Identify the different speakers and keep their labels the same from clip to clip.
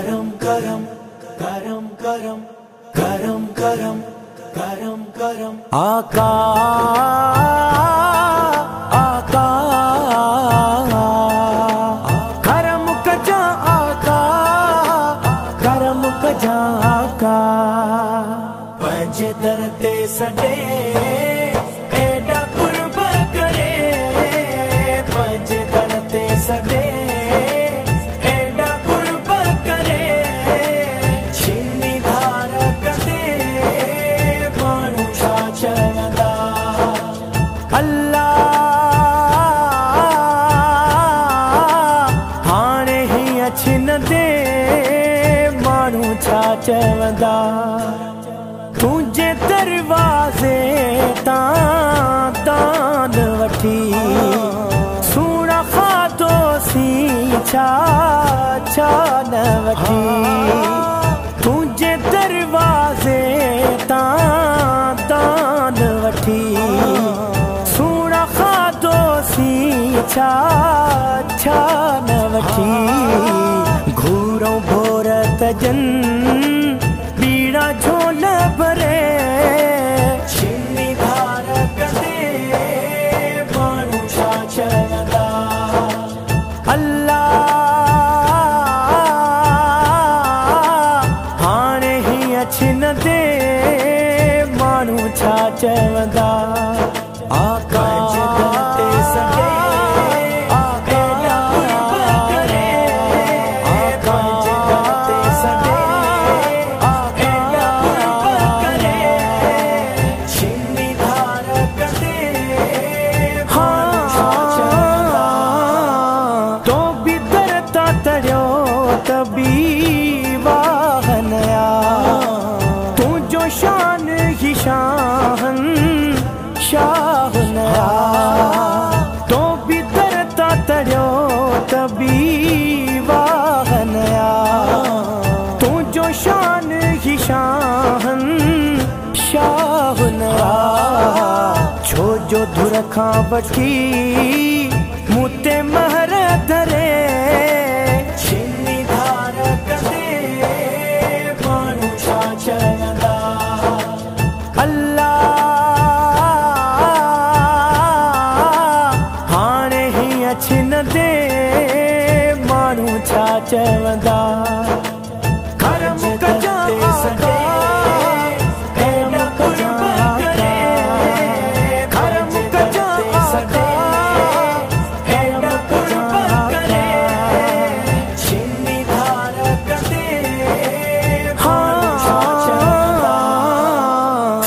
Speaker 1: गरम गरम गरम गरम गरम गरम गरम गरम आका आका गरम कजा आका गरम कजा आका पंज दर ते सडे एडा कुर्ब करे पंज दर ते सडे चवंदा तुझे दरवाजे दान वठी सुना खातो सी छा न वठी तुझे दरवाजे दान वठी सुना खातो सी छा न वठी घूरों भोरत जन झोल भरे छिन्नी धार कदे मानू छा चवंदा अल्लाह हाणे ही अछिन दे मानू छा चवंदा आका ते सडे शाहन शाहनया तो भी दरता तड़ो तभी वाहनया तू जो शान ही शाहन शाहनया छो जो धुर खां वठी मुते महर धरे छिन्नी धार कदे मानू छा चवंदा छिन दे मानू छा चवंदा गरम कजा आका एडा कुर्ब करे गरम कजा आका एडा कुर्ब करे छिन्नी धार कदे मानू छा चवंदा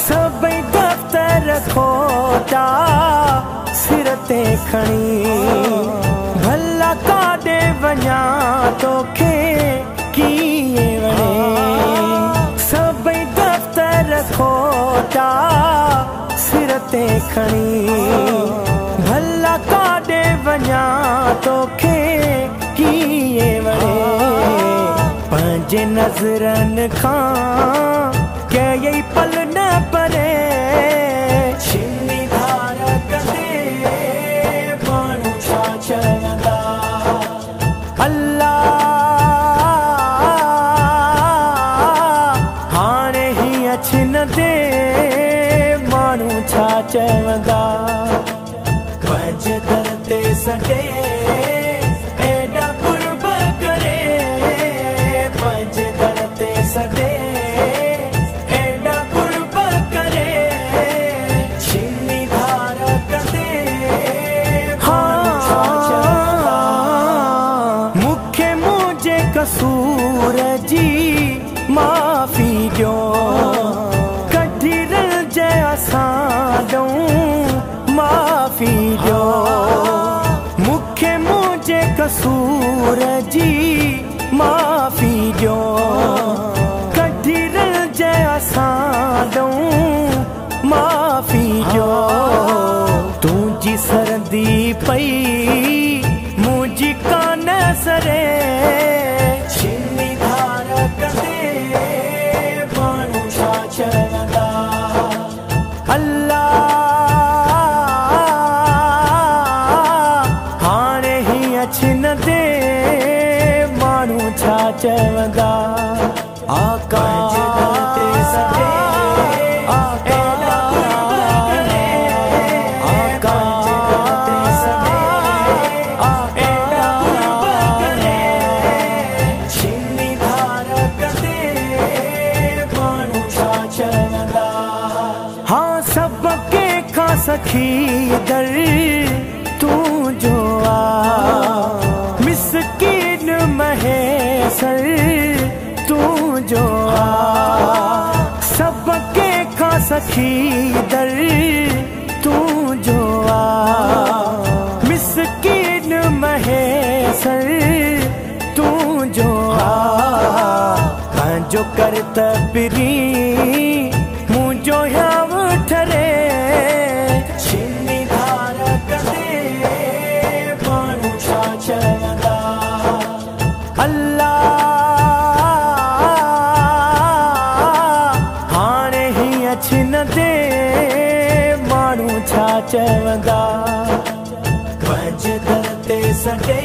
Speaker 1: सबई दफ्तर खोटा सिर ते खणी भला काॾे वञा तोखे कीअं वणे सभई दफ्तर खोटा सिर ते खणी भला काॾे वञा तोखे कीअं वणे पंहिंजे नज़रनि खां कई पल न परे छिन्नी धार कदे मानू छा चवंदा अल्लाह हाणे ही अछिन दे मानू छा चवंदा पंज दर ते सडे एडा कुर्ब करे पंज दर ते सडे एडा कुर्ब करे छिन्नी धार कदे मुखे मुझे कसूर जी माफ़ी ॾियो कढी रलजे असां ॾऊं माफ़ी ॾियो मुखे मुझे कसूर जी माफ़ी ॾियो कढी रलजे असां ॾऊं माफ़ी ॾियो तुंहिंजी सरदी पई मुझी कान सरे छिन्नी धार कदे मानू छा चवंदा अल्लाह हाणे ही अछिन दे छा चवंदा आका ते सॾे आका आका ते सॾे आका छिनी धार कदे माण्हू छा चवंदा हाँ सबके खां सखी दर तूं जो आ मिस्कीन महेसर तूं जो आ सबके खां सखी दर तूं जो आ मिस्कीन महेसर तूं जो आ पंहिंजो कर त पिरी मुंहिंजो याव ठरे छिनी धार कदे माण्हू छा चवंदा अल्लाह हाणे हीअं छिनंदे माण्हू छा चवंदा पंहिंजे दर ते सॾे